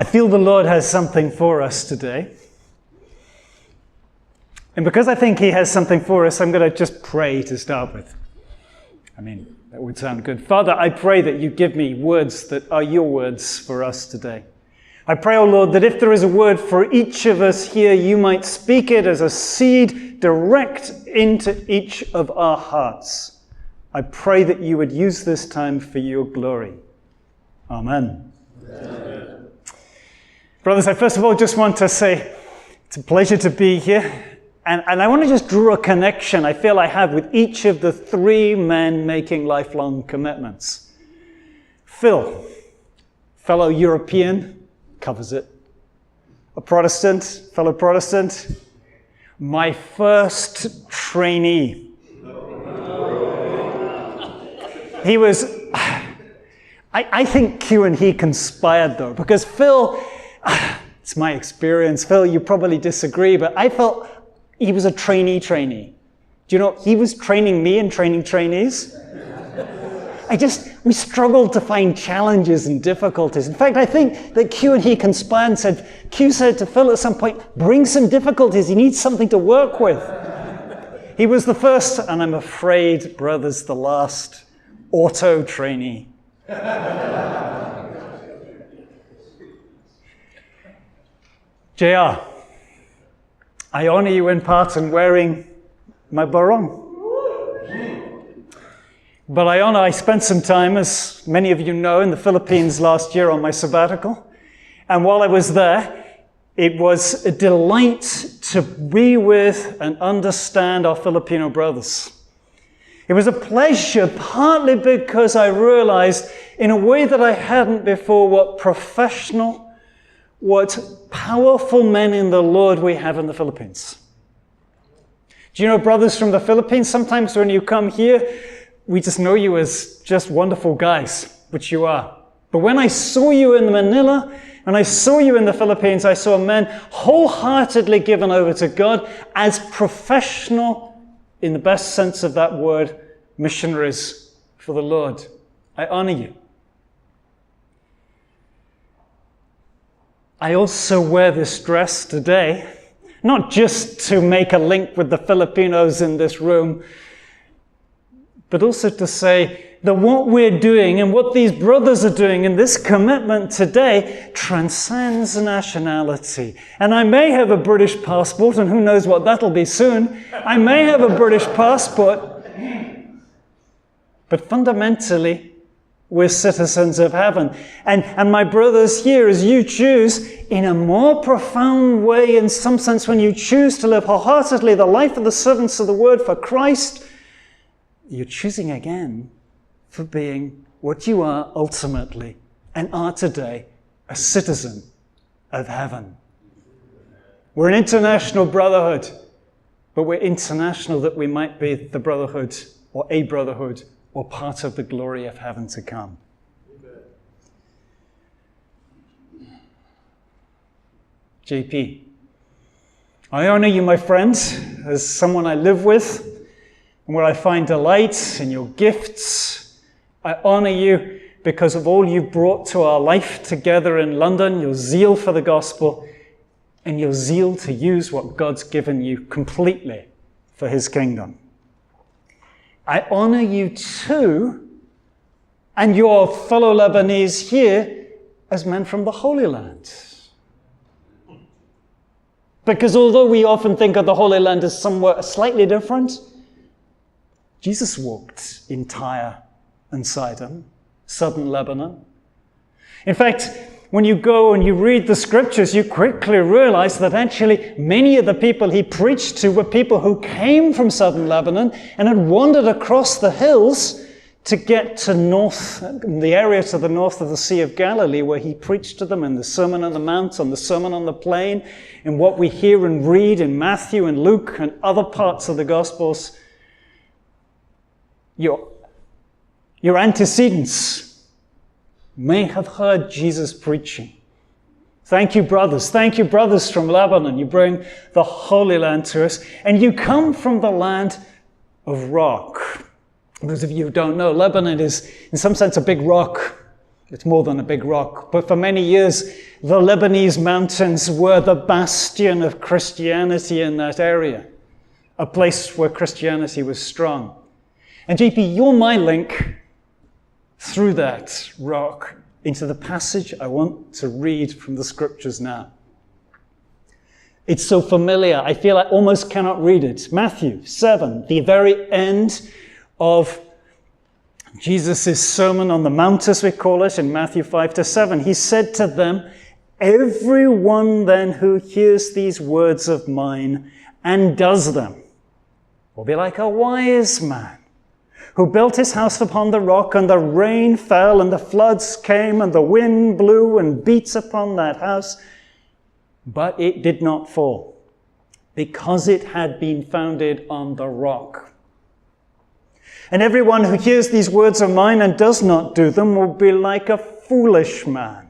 I feel the Lord has something for us today. And because I think he has something for us, I'm going to just pray to start with. That would sound good. Father, I pray that you give me words that are your words for us today. I pray, O Lord, that if there is a word for each of us here, you might speak it as a seed direct into each of our hearts. I pray that you would use this time for your glory. Amen. Amen. Brothers, I first of all just want to say it's a pleasure to be here. And I want to just draw a connection I feel I have with each of the three men making lifelong commitments. Phil, fellow European, covers it. A Protestant, fellow Protestant. My first trainee. He was, I think Q and he conspired though, because Phil, it's my experience, Phil, you probably disagree, but I felt he was a trainee. Do you know, he was training me and training trainees. We struggled to find challenges and difficulties. In fact, I think that Q and he conspired and said, Q said to Phil at some point, bring some difficulties, he needs something to work with. He was the first, and I'm afraid, brothers, the last auto trainee. JR. I honor you in part in wearing my barong. But I spent some time, as many of you know, in the Philippines last year on my sabbatical. And while I was there, it was a delight to be with and understand our Filipino brothers. It was a pleasure, partly because I realized in a way that I hadn't before what powerful men in the Lord we have in the Philippines. Do you know, brothers from the Philippines, sometimes when you come here, we just know you as just wonderful guys, which you are. But when I saw you in Manila, and I saw you in the Philippines, I saw men wholeheartedly given over to God as professional, in the best sense of that word, missionaries for the Lord. I honor you. I also wear this dress today, not just to make a link with the Filipinos in this room, but also to say that what we're doing and what these brothers are doing in this commitment today transcends nationality. And I may have a British passport, and who knows what that'll be soon. I may have a British passport, but fundamentally, we're citizens of heaven. And my brothers here, as you choose, in a more profound way, in some sense, when you choose to live wholeheartedly the life of the servants of the word for Christ, you're choosing again for being what you are ultimately and are today, a citizen of heaven. We're an international brotherhood, but we're international that we might be the brotherhood or a brotherhood or part of the glory of heaven to come. JP, I honor you, my friend, as someone I live with and where I find delight in your gifts. I honor you because of all you brought to our life together in London, your zeal for the gospel, and your zeal to use what God's given you completely for his kingdom. I honor you too, and your fellow Lebanese here, as men from the Holy Land. Because although we often think of the Holy Land as somewhat slightly different, Jesus walked in Tyre and Sidon, southern Lebanon. In fact, when you go and you read the scriptures, you quickly realize that actually many of the people he preached to were people who came from southern Lebanon and had wandered across the hills to get to the area to the north of the Sea of Galilee, where he preached to them in the Sermon on the Mount, on the Sermon on the Plain, in what we hear and read in Matthew and Luke and other parts of the Gospels. Your antecedents may have heard Jesus preaching. Thank you, brothers. Thank you, brothers from Lebanon. You bring the Holy Land to us. And you come from the land of rock. Those of you who don't know, Lebanon is, in some sense, a big rock. It's more than a big rock. But for many years, the Lebanese mountains were the bastion of Christianity in that area, a place where Christianity was strong. And JP, you're my link through that rock into the passage I want to read from the scriptures now. It's so familiar, I feel I almost cannot read it. Matthew 7, the very end of Jesus' Sermon on the Mount, as we call it, in Matthew 5-7. He said to them, "Everyone then who hears these words of mine and does them will be like a wise man who built his house upon the rock, and the rain fell, and the floods came, and the wind blew and beat upon that house. But it did not fall, because it had been founded on the rock. And everyone who hears these words of mine and does not do them will be like a foolish man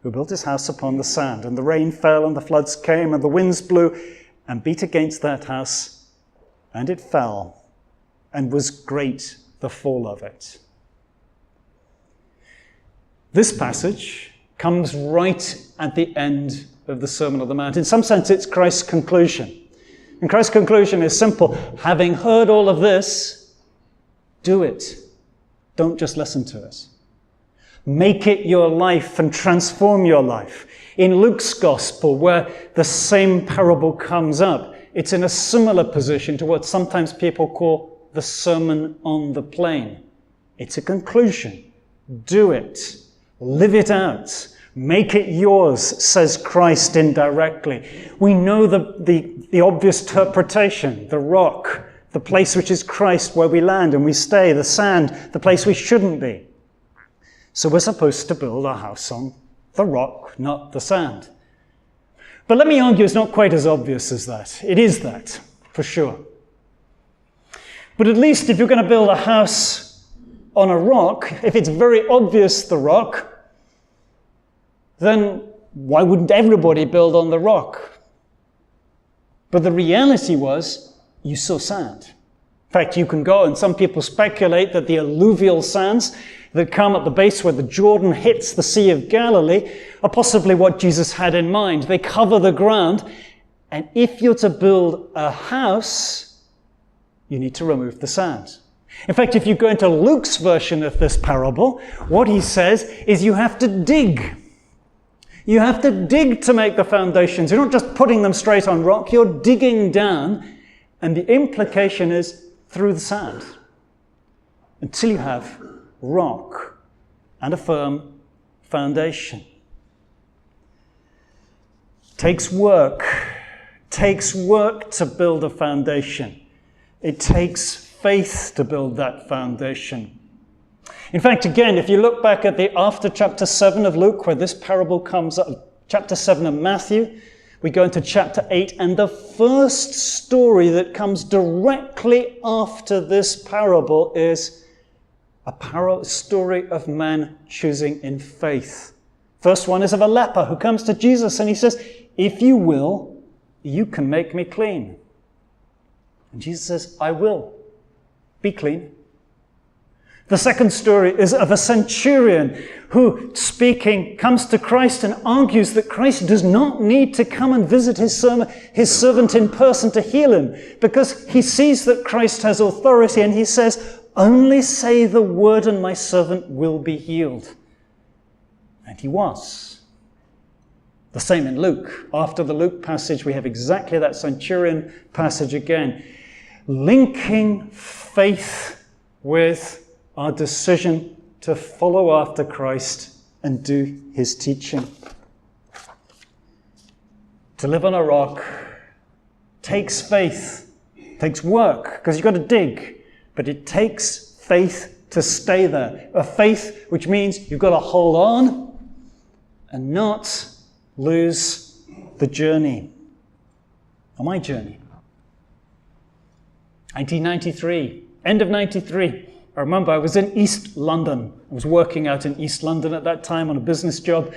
who built his house upon the sand. And the rain fell, and the floods came, and the winds blew and beat against that house, and it fell, and was great the fall of it." This passage comes right at the end of the Sermon on the Mount. In some sense, it's Christ's conclusion. And Christ's conclusion is simple. Having heard all of this, do it. Don't just listen to it. Make it your life and transform your life. In Luke's Gospel, where the same parable comes up, it's in a similar position to what sometimes people call the Sermon on the Plain. It's a conclusion. Do it. Live it out. Make it yours, says Christ indirectly. We know the obvious interpretation, the rock, the place which is Christ, where we land and we stay, the sand, the place we shouldn't be. So we're supposed to build our house on the rock, not the sand. But let me argue it's not quite as obvious as that. It is that, for sure. But at least if you're going to build a house on a rock, if it's very obvious the rock, then why wouldn't everybody build on the rock? But the reality was, you saw sand. In fact, you can go, and some people speculate that the alluvial sands that come at the base where the Jordan hits the Sea of Galilee are possibly what Jesus had in mind. They cover the ground, and if you're to build a house, you need to remove the sand. In fact, if you go into Luke's version of this parable, what he says is you have to dig. You have to dig to make the foundations. You're not just putting them straight on rock, you're digging down, and the implication is through the sand until you have rock and a firm foundation. Takes work to build a foundation. It takes faith to build that foundation. In fact, again, if you look back at after chapter 7 of Luke, where this parable comes up, chapter 7 of Matthew, we go into chapter 8, and the first story that comes directly after this parable is a story of man choosing in faith. First one is of a leper who comes to Jesus and he says, "If you will, you can make me clean." And Jesus says, "I will. Be clean." The second story is of a centurion who, speaking, comes to Christ and argues that Christ does not need to come and visit his servant in person to heal him, because he sees that Christ has authority, and he says, "Only say the word and my servant will be healed." And he was. The same in Luke. After the Luke passage, we have exactly that centurion passage again, linking faith with our decision to follow after Christ and do his teaching. To live on a rock takes faith, takes work, because you've got to dig, but it takes faith to stay there. A faith which means you've got to hold on and not lose the journey. Or my journey. 1993, end of 93. I remember I was in East London. I was working out in East London at that time on a business job.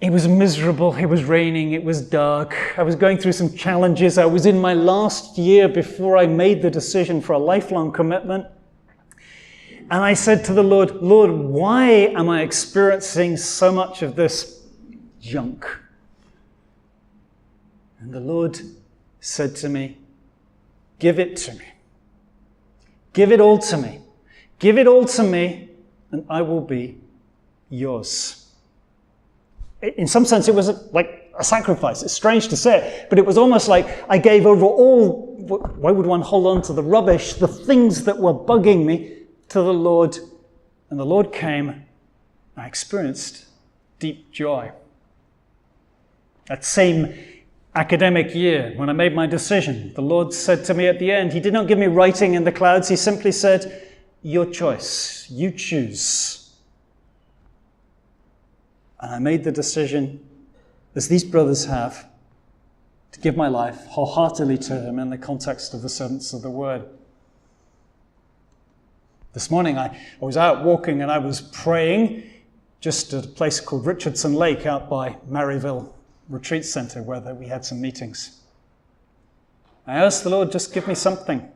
It was miserable. It was raining. It was dark. I was going through some challenges. I was in my last year before I made the decision for a lifelong commitment. And I said to the Lord, Lord, why am I experiencing so much of this junk? And the Lord said to me, give it to me. Give it all to me. Give it all to me, and I will be yours. In some sense, it was like a sacrifice. It's strange to say it, but it was almost like I gave over all, why would one hold on to the rubbish, the things that were bugging me, to the Lord. And the Lord came, and I experienced deep joy. That same academic year, when I made my decision, the Lord said to me at the end, he did not give me writing in the clouds, he simply said, your choice, you choose. And I made the decision, as these brothers have, to give my life wholeheartedly to him in the context of the servants of the word. This morning I was out walking and I was praying just at a place called Richardson Lake out by Maryville Retreat Center where we had some meetings. I asked the Lord, just give me something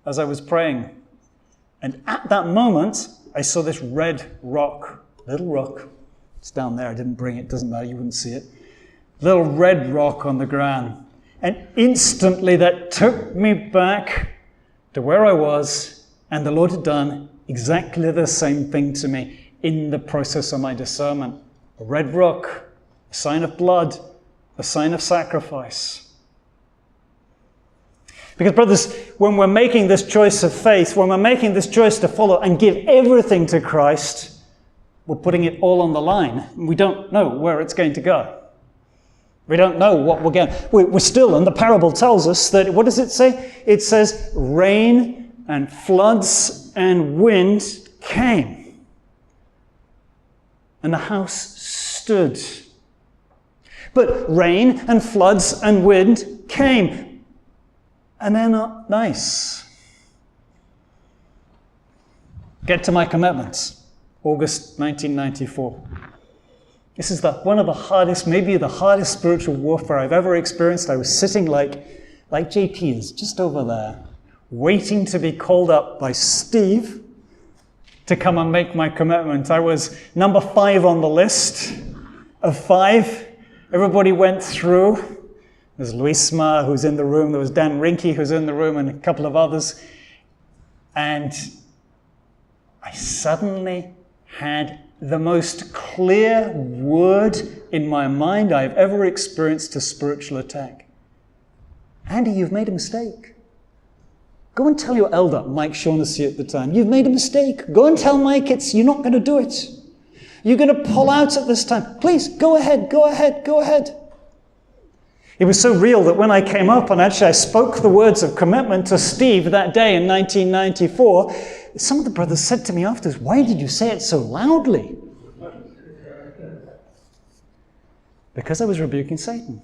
as I was praying. And at that moment, I saw this red rock, little rock. It's down there, I didn't bring it, doesn't matter, you wouldn't see it. Little red rock on the ground. And instantly that took me back to where I was, and the Lord had done exactly the same thing to me in the process of my discernment. A red rock, a sign of blood, a sign of sacrifice. Because brothers, when we're making this choice of faith, when we're making this choice to follow and give everything to Christ, we're putting it all on the line. We don't know where it's going to go. We don't know what we're going. We're still, and the parable tells us that, what does it say? It says, rain and floods and wind came. And the house stood. But rain and floods and wind came. And they're not nice. Get to my commitments. August 1994. This is one of the hardest, maybe the hardest spiritual warfare I've ever experienced. I was sitting like JP is just over there, waiting to be called up by Steve to come and make my commitment. I was number 5 on the list of 5. Everybody went through. There's Luisma, who's in the room. There was Dan Rinke, who's in the room, and a couple of others. And I suddenly had the most clear word in my mind I've ever experienced a spiritual attack. Andy, you've made a mistake. Go and tell your elder, Mike Shaughnessy at the time, you've made a mistake. Go and tell Mike you're not going to do it. You're going to pull out at this time. Please, go ahead, go ahead, go ahead. It was so real that when I came up and actually I spoke the words of commitment to Steve that day in 1994, some of the brothers said to me afterwards, why did you say it so loudly? Because I was rebuking Satan.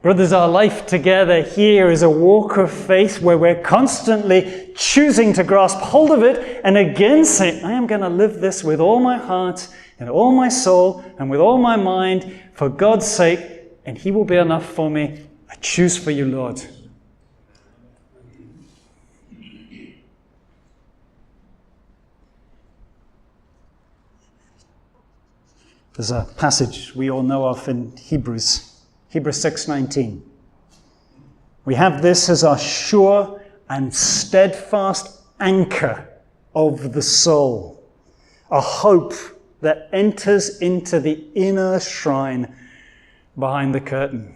Brothers, our life together here is a walk of faith where we're constantly choosing to grasp hold of it and again say, I am going to live this with all my heart and all my soul and with all my mind for God's sake, and He will be enough for me. I choose for you, Lord. There's a passage we all know of in Hebrews 6:19. We have this as our sure and steadfast anchor of the soul, a hope that enters into the inner shrine behind the curtain.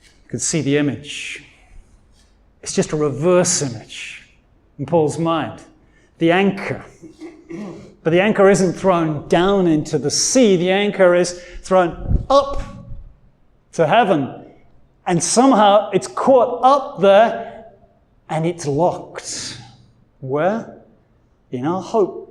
You can see the image. It's just a reverse image in Paul's mind. The anchor. But the anchor isn't thrown down into the sea. The anchor is thrown up to heaven. And somehow it's caught up there and it's locked. Where? In our hope.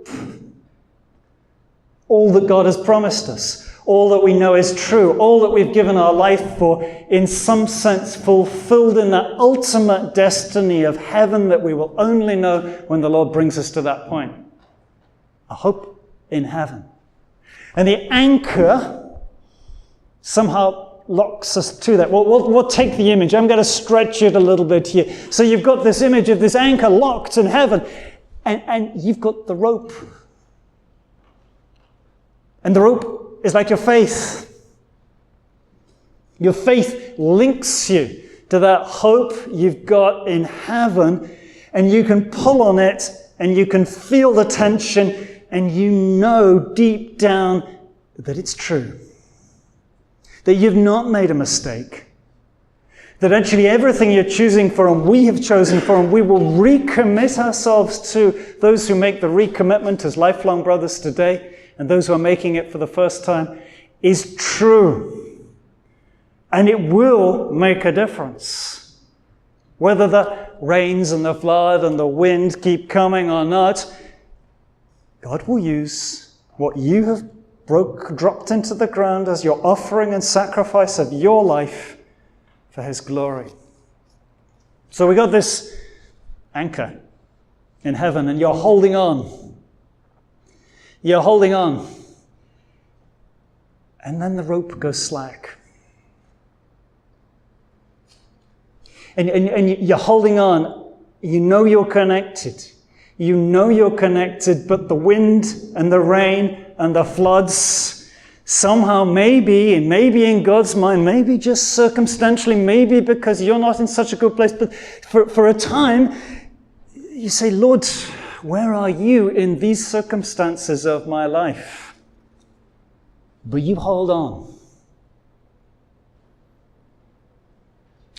All that God has promised us, all that we know is true, all that we've given our life for, in some sense fulfilled in that ultimate destiny of heaven that we will only know when the Lord brings us to that point. A hope in heaven. And the anchor somehow locks us to that? Well, we'll take the image. I'm going to stretch it a little bit here. So you've got this image of this anchor locked in heaven, and you've got the rope. And the rope is like your faith. Your faith links you to that hope you've got in heaven, and you can pull on it, and you can feel the tension, and you know deep down that it's true. That you've not made a mistake. That actually everything you're choosing for and we have chosen for and we will recommit ourselves to, those who make the recommitment as lifelong brothers today and those who are making it for the first time, is true. And it will make a difference. Whether the rains and the flood and the wind keep coming or not, God will use what you have dropped into the ground as your offering and sacrifice of your life for his glory. So we got this anchor in heaven, and you're holding on. You're holding on. And then the rope goes slack. And you're holding on. You know you're connected. You know you're connected, but the wind and the rain and the floods, somehow maybe in God's mind, maybe just circumstantially, maybe because you're not in such a good place, but for a time, you say, Lord, where are you in these circumstances of my life? But you hold on.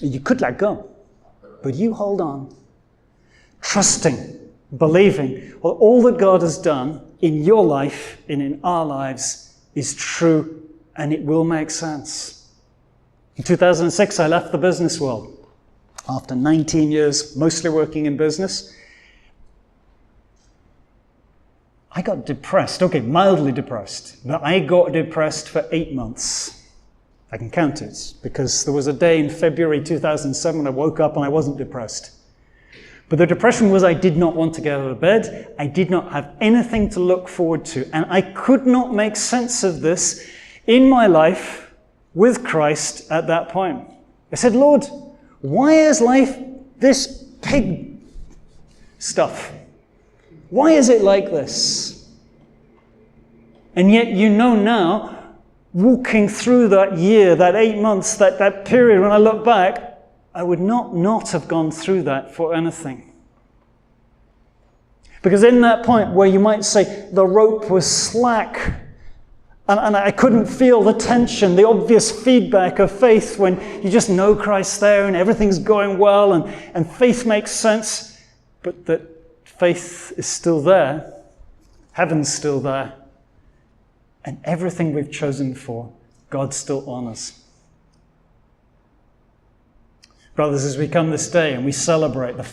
You could let go, but you hold on, trusting, believing, well, all that God has done in your life and in our lives is true, and it will make sense. In 2006, I left the business world. After 19 years, mostly working in business, I got depressed. Okay, mildly depressed. But I got depressed for 8 months. I can count it, because there was a day in February 2007 I woke up and I wasn't depressed. But the depression was I did not want to get out of bed. I did not have anything to look forward to. And I could not make sense of this in my life with Christ at that point. I said, Lord, why is life this pig stuff? Why is it like this? And yet you know now, walking through that year, that 8 months, that period, when I look back, I would not have gone through that for anything. Because in that point where you might say the rope was slack, and I couldn't feel the tension, the obvious feedback of faith when you just know Christ's there and everything's going well and faith makes sense, but that faith is still there, heaven's still there, and everything we've chosen for, God still honors. Brothers, as we come this day and we celebrate the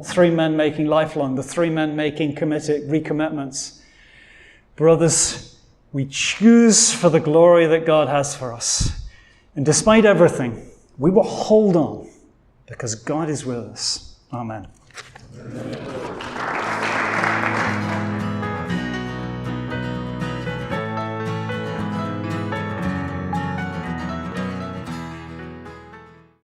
3 men making lifelong, the 3 men making recommitments, brothers, we choose for the glory that God has for us. And despite everything, we will hold on because God is with us. Amen.